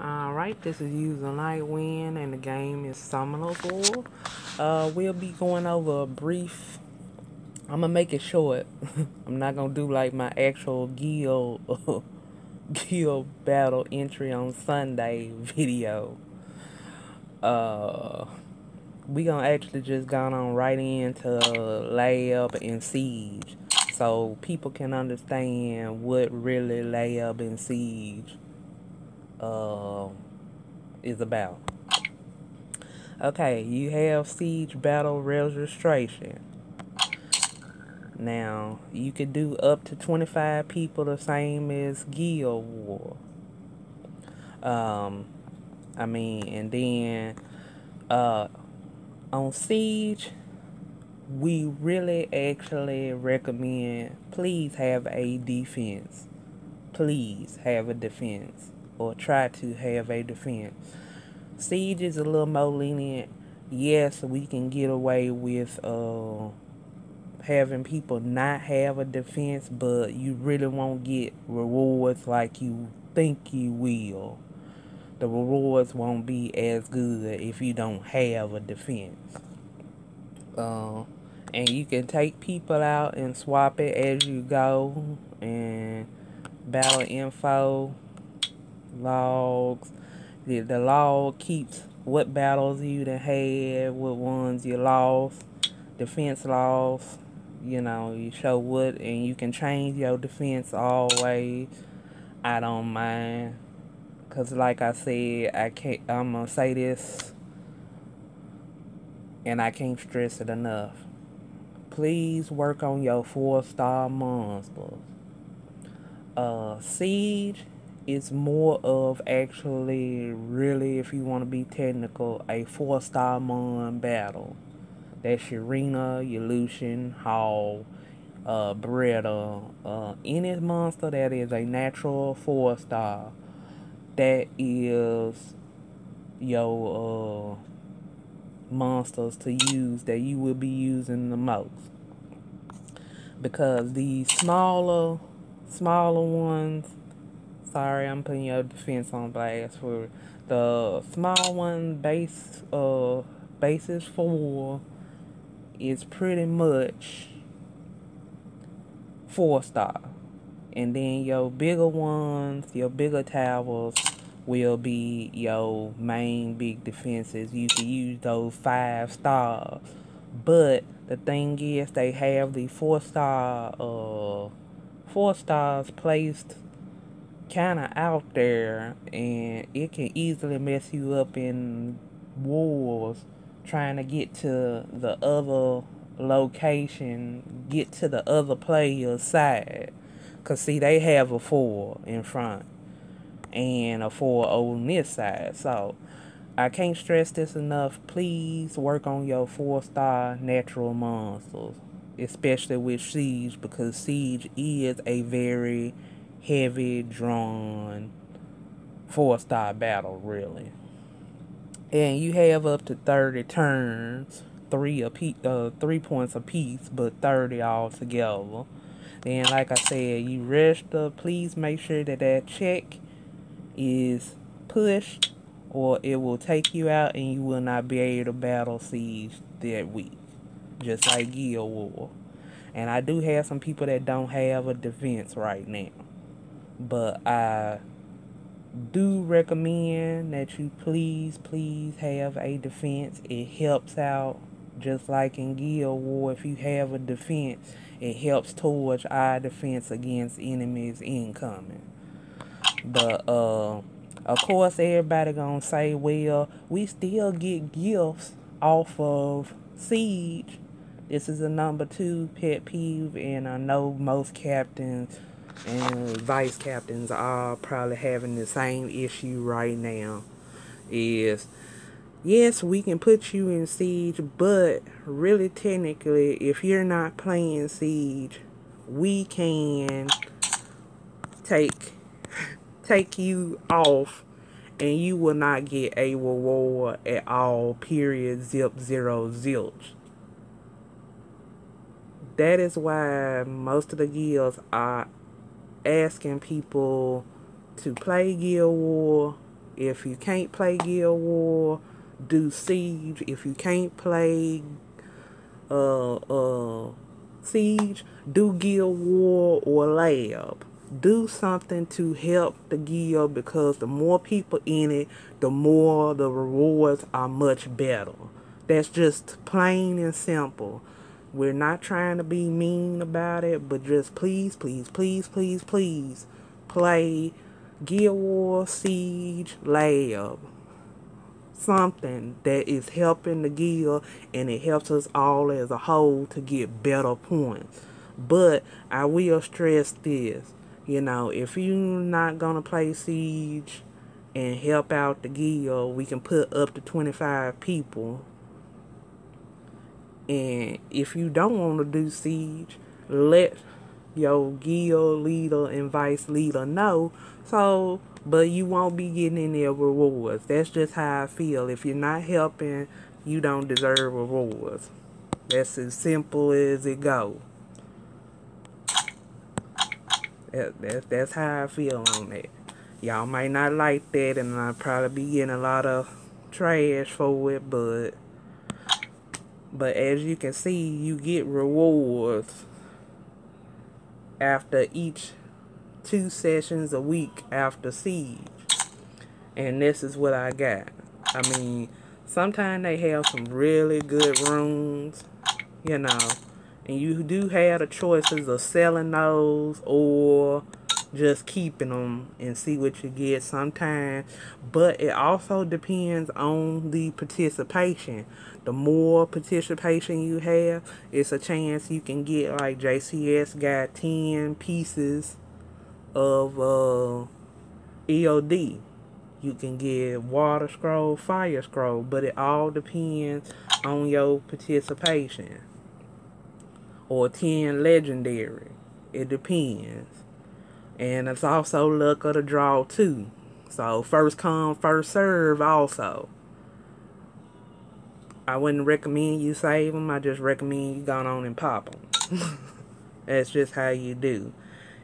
Alright, this is using Nightwind and the game is Summonerwar. We'll be going over a brief. I'm gonna make it short. I'm not gonna do like my actual guild battle entry on Sunday video. Uh, we gonna actually just gone on right into Lab and Siege, so people can understand what really Lab and Siege uh is about. Okay, you have Siege Battle Registration. Now, you could do up to 25 people, the same as Guild War. Um, and then uh, on Siege, we really actually recommend please have a defense. Please have a defense, or try to have a defense. Siege is a little more lenient. Yes, we can get away with having people not have a defense, but you really won't get rewards like you think you will. The rewards won't be as good if you don't have a defense. Uh, and you can take people out and swap it as you go, and battle info, logs. The log keeps what battles you done had, what ones you lost, defense loss. You show what, and you can change your defense always. I don't mind, cause like I said, I'm gonna say this, and I can't stress it enough. Please work on your 4-star monsters. Siege is more of actually, really, if you want to be technical, a 4-star mon battle. That's your Rena, your Lucian, Hall, Beretta, any monster that is a natural 4-star. That is your monsters to use that you will be using the most. Because these smaller ones, sorry, I'm putting your defense on blast for the small one. Basis 4 is pretty much 4-star, and then your bigger ones, your bigger towers, will be your main big defenses. You can use those 5 stars, but the thing is, they have the 4 stars placed kind of out there, and it can easily mess you up in wars trying to get to the other location, get to the other player's side. Because, see, they have a 4 in front and a 4 on this side. So, I can't stress this enough. Please work on your 4-star natural monsters, especially with Siege, because Siege is a very heavy drawn 4-star battle, really. And you have up to 30 turns, 3 points apiece, but 30 altogether. Then, like I said, you register. Please make sure that check is pushed, or it will take you out and you will not be able to battle Siege that week, just like Guild War. And I do have some people that don't have a defense right now, but I do recommend that you please have a defense. It helps out, just like in Guild War. If you have a defense, it helps towards our defense against enemies incoming. But of course, everybody gonna say, well, we still get gifts off of Siege. This is a number 2 pet peeve, and I know most captains and vice captains are probably having the same issue right now. Is, yes, we can put you in Siege, but really technically, if you're not playing Siege, we can take you off, and you will not get a reward at all, period, zip, zero, zilch. That is why most of the guilds are asking people to play Guild War If you can't play Guild War, do Siege. If you can't play uh uh Siege, do Guild War or Lab. Do something to help the guild, because the more people in it, the more the rewards are much better. That's just plain and simple. We're not trying to be mean about it, but just please, please, please, please, please play Guild War, Siege, Lab. Something that is helping the guild, and it helps us all as a whole to get better points. But I will stress this, if you're not gonna play Siege and help out the guild, we can put up to 25 people. And if you don't want to do Siege, let your guild leader and vice leader know. But you won't be getting any rewards. That's just how I feel. If you're not helping, you don't deserve rewards. That's as simple as it goes. That's how I feel on that. Y'all might not like that, and I'll probably be getting a lot of trash for it, but as you can see, you get rewards after each 2 sessions a week after Siege. And this is what I got. I mean, sometimes they have some really good rooms, and you do have the choices of selling those or just keeping them and see what you get sometimes. But it also depends on the participation. The more participation you have, it's a chance you can get, like JCS got 10 pieces of EOD. You can get water scroll, fire scroll, but it all depends on your participation. Or 10 legendary. It depends. And it's also luck of the draw too. So first come, first serve also. I wouldn't recommend you save them. I just recommend you go on and pop them. That's just how you do.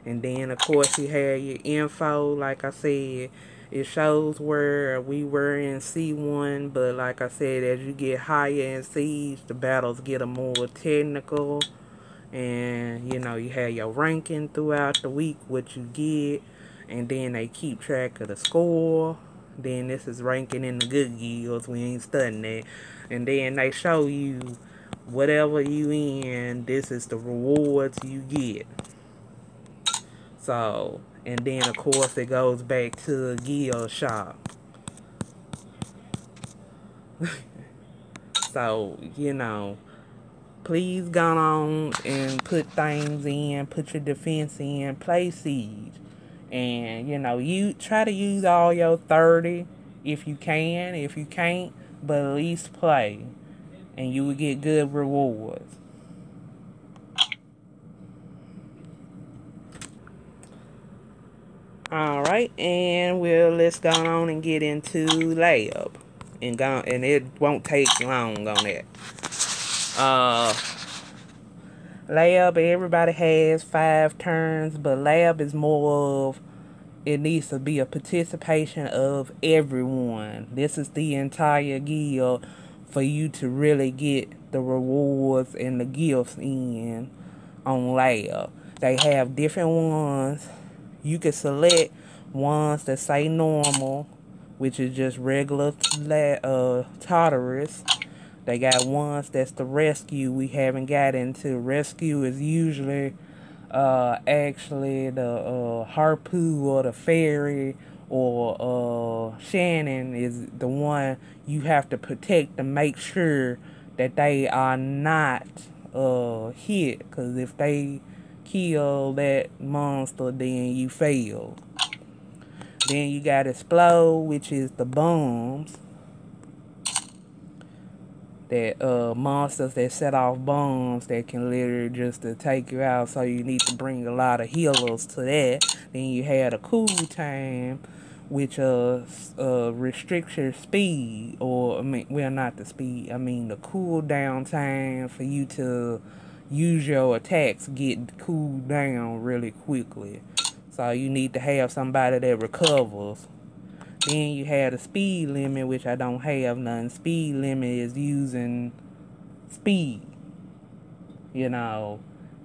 And then, of course, you have your info. Like I said, it shows where we were in C1. But like I said, as you get higher in Siege, the battles get a more technical. And, you have your ranking throughout the week, what you get. And then they keep track of the score. Then this is ranking in the good guilds. We ain't studying that. And then they show you whatever you in, this is the rewards you get. So, and then of course it goes back to the guild shop. So, please go on and put things in, put your defense in, play Siege. And, you try to use all your 30 if you can. If you can't, but at least play. And you will get good rewards. Alright, and let's go on and get into Lab. And it won't take long on that. Lab, everybody has 5 turns, but Lab is more of, it needs to be a participation of everyone. This is the entire guild for you to really get the rewards and the gifts in on Lab. They have different ones. You can select ones that say normal, which is just regular Tartarus. They got ones that's the rescue. We haven't got into rescue. Is usually actually the Harpoo or the Fairy or Shannon is the one you have to protect to make sure that they are not hit. Because if they kill that monster, then you fail. Then you got Explode, which is the bombs. That monsters that set off bombs that can literally just to take you out. So you need to bring a lot of healers to that. Then you have the cool time, which restricts your speed, or not the speed. The cooldown time for you to use your attacks get cooled down really quickly. So you need to have somebody that recovers. Then you had a speed limit, which I don't have none. Speed limit is using speed. You know,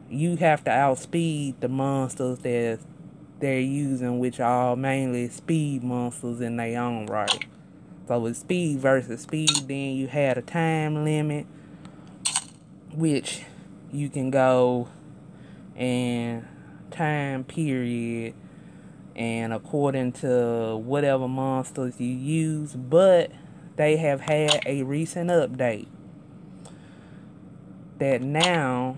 you have to outspeed the monsters that they're using, which are mainly speed monsters in their own right. So it's speed versus speed. Then you had a time limit, which you can go and time period and according to whatever monsters you use, but they have had a recent update that now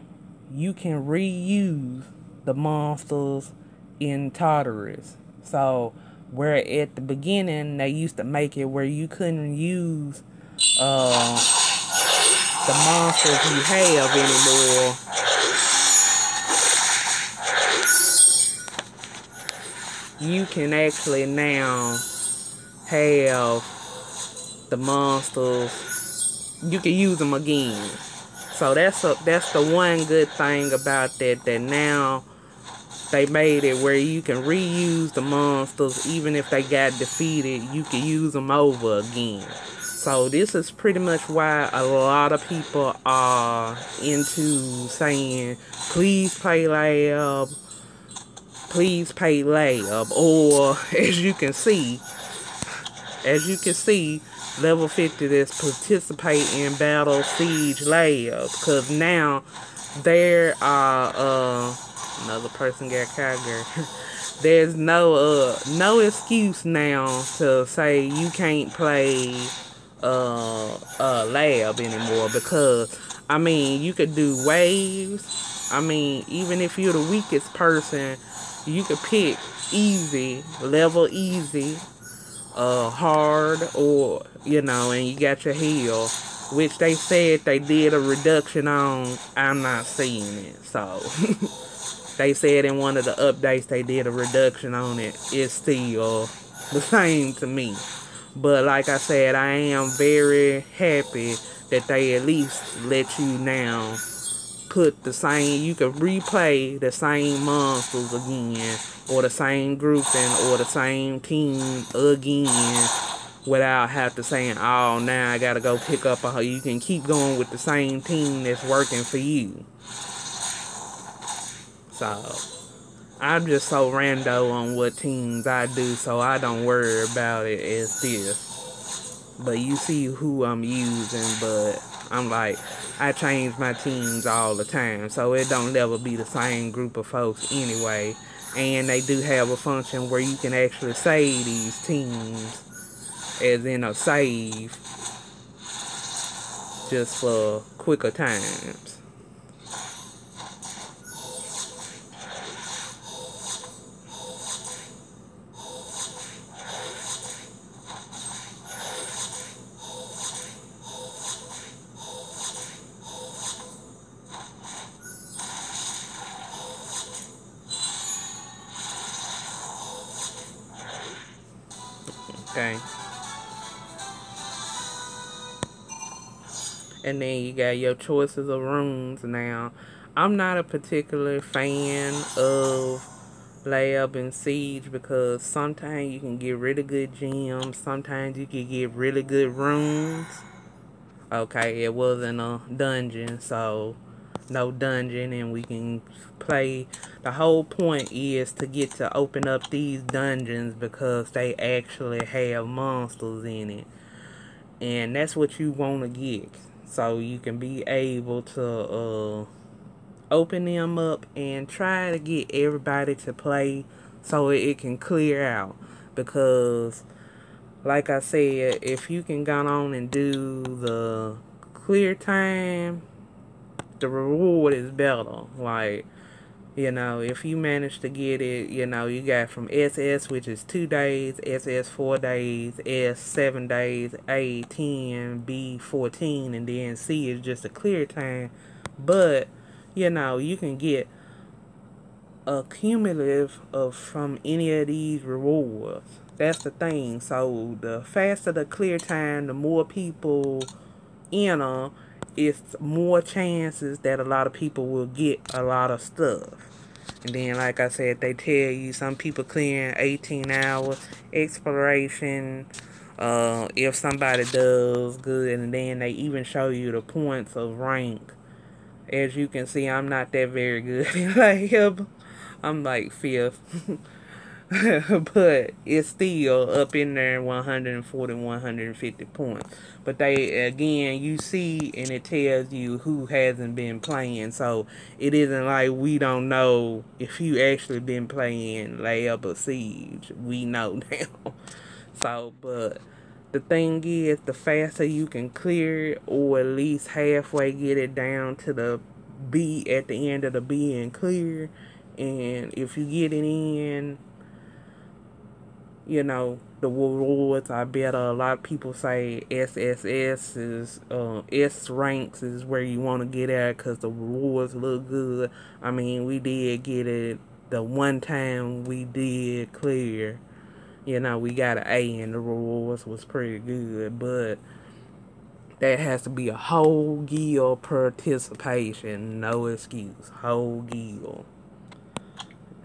you can reuse the monsters in Tartarus. So where at the beginning they used to make it where you couldn't use the monsters you have anymore, you can actually now have the monsters, you can use them again. So that's the one good thing about that now they made it where you can reuse the monsters. Even if they got defeated, you can use them over again. So this is pretty much why a lot of people are into saying, please play Lab, please play Lab. Or as you can see, level 50 is participate in Battle Siege Lab. Because now there are another person got caught. There's no excuse now to say you can't play Lab anymore, because I mean you could do waves. I mean, even if you're the weakest person, you could pick easy, level easy, hard, or and you got your heal, which they said they did a reduction on. I'm not seeing it, so they said in one of the updates they did a reduction on it. It's still the same to me. But like I said, I am very happy that they at least let you now put the same, you can replay the same monsters again, or the same grouping, or the same team again, without have to saying, oh, now I gotta go pick up a, you can keep going with the same team that's working for you. So I'm just so rando on what teams I do, so I don't worry about it as this. But you see who I'm using, but I'm like, I change my teams all the time, so it don't never be the same group of folks anyway. And they do have a function where you can actually save these teams, as in a save, just for quicker times. Okay. And then you got your choices of rooms now. I'm not a particular fan of Lab and Siege, because sometimes you can get really good gems, sometimes you can get really good rooms. Okay, it wasn't a dungeon, so no dungeon, and we can play. The whole point is to get to open up these dungeons because they actually have monsters in it, and that's what you want to get, so you can be able to open them up and try to get everybody to play so it can clear out. Because like I said, if you can go on and do the clear time, the reward is better. Like, if you manage to get it, you got from SS, which is 2 days, SS 4 days, S 7 days, A 10, B 14, and then C is just a clear time. But, you can get a cumulative of from any of these rewards. That's the thing. So the faster the clear time, the more people enter, it's more chances that a lot of people will get a lot of stuff. And then, like I said, they tell you some people clearing 18 hours exploration. If somebody does good, and then they even show you the points of rank. As you can see, I'm not that very good in layup. I'm like fifth. But it's still up in there 140, 150 points. But they, again, you see and it tells you who hasn't been playing. So it isn't like we don't know if you actually been playing layup or siege. We know now. So, but the thing is, the faster you can clear it, or at least halfway get it down to the B at the end of the B and clear, and if you get it in, the rewards are better. A lot of people say SSS is, S ranks is where you want to get at because the rewards look good. I mean, we did get it the one time we did clear. We got an A and the rewards was pretty good, but that has to be a whole guild participation. No excuse. Whole guild.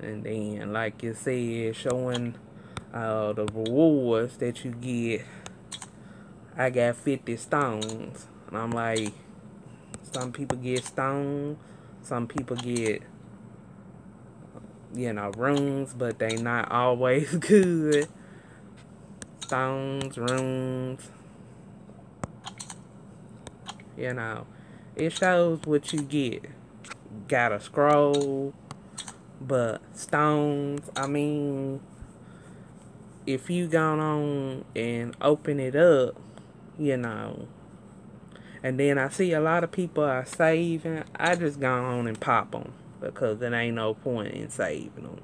And then, like you said, showing the rewards that you get. I got 50 stones. And I'm like, some people get stones. Some people get, runes, but they not always good. Stones, runes. It shows what you get. Got a scroll, but stones, I mean, if you gone on and open it up, and then I see a lot of people are saving, I just gone on and pop them because there ain't no point in saving them.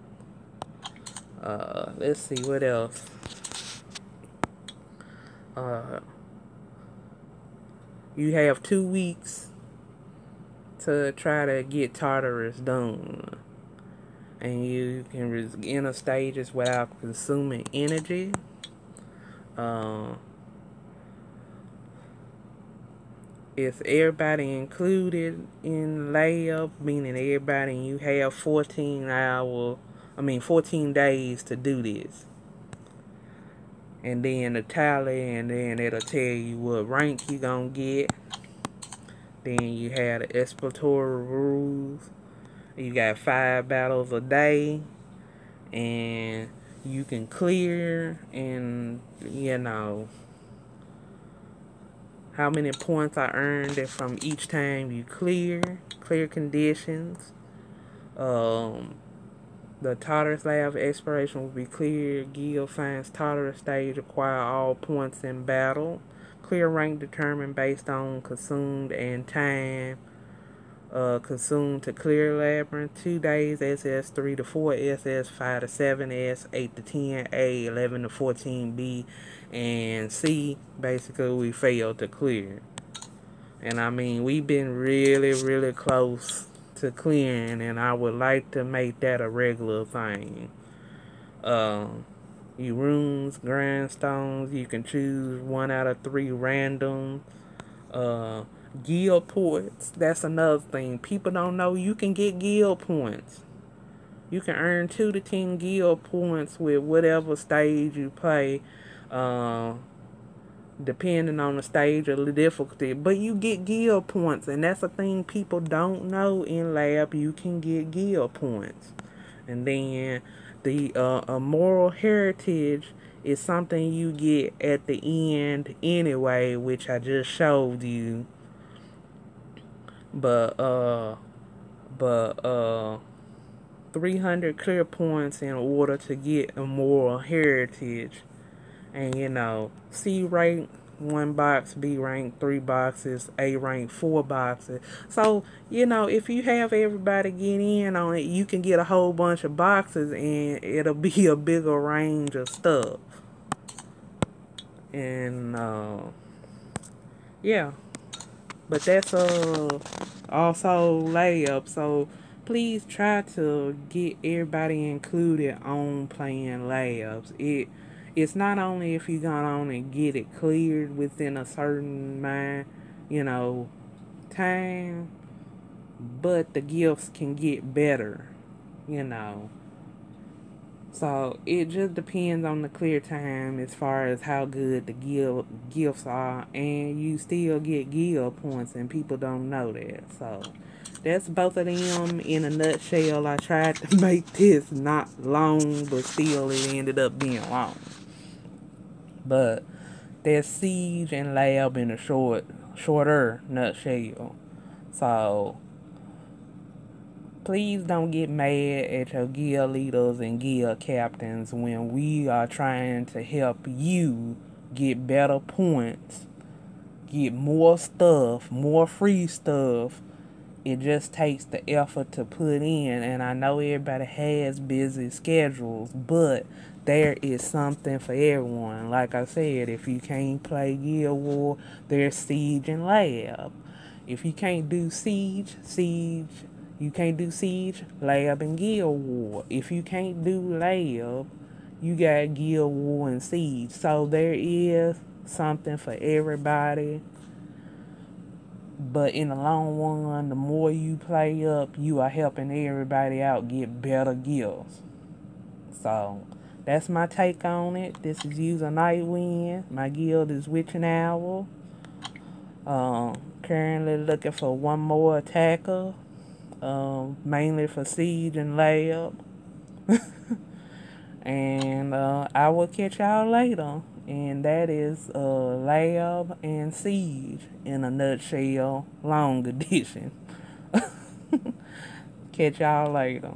Let's see what else. You have 2 weeks to try to get Tartarus done. And you can enter stages without consuming energy. Is everybody included in layup, meaning everybody, and you have 14 days to do this. And then the tally, and then it'll tell you what rank you gonna get. Then you have the exploratory rules. You got 5 battles a day, and you can clear, and how many points are earned from each time you clear conditions. The Tartarus Lab exploration will be clear. Guild finds Tartarus stage, acquire all points in battle. Clear rank determined based on consumed and time consumed to clear Labyrinth. 2 days SS, 3 to 4 SS, 5 to 7 S, 8 to 10 A, 11 to 14 B, and C. Basically, we failed to clear. And I mean, we've been really, really close to clearing, and I would like to make that a regular thing. You runes, grindstones, you can choose 1 out of 3 random. Guild points, that's another thing. People don't know you can get guild points. You can earn 2 to 10 guild points with whatever stage you play, depending on the stage or the difficulty. But you get guild points, and that's a thing people don't know in lab. You can get guild points. And then the moral heritage is something you get at the end anyway, which I just showed you. But 300 clear points in order to get a moral heritage. And C rank 1 box, B rank 3 boxes, A rank 4 boxes. So if you have everybody get in on it, you can get a whole bunch of boxes, and it'll be a bigger range of stuff. And yeah. But that's also layup. So please try to get everybody included on playing layups. It's not only if you go on and get it cleared within a certain time, but the gifts can get better. you know. So it just depends on the clear time as far as how good the gifts are, and you still get guild points, and people don't know that. So that's both of them in a nutshell. I tried to make this not long, but still it ended up being long. But there's Siege and Lab in a shorter nutshell. So please don't get mad at your guild leaders and guild captains when we are trying to help you get better points, get more stuff, more free stuff. It just takes the effort to put in, and I know everybody has busy schedules, but there is something for everyone. Like I said, if you can't play Guild War, there's Siege and Lab. If you can't do you can't do Siege, Lab, and Guild War. If you can't do Lab, you got Guild War and Siege. So there is something for everybody. But in the long run, the more you play up, you are helping everybody out get better guilds. So that's my take on it. This is User Nightwind. My guild is Witch and Owl. Currently looking for one more attacker. Mainly for Siege and Lab. And I will catch y'all later. And that is Lab and Siege in a nutshell, long edition. Catch y'all later.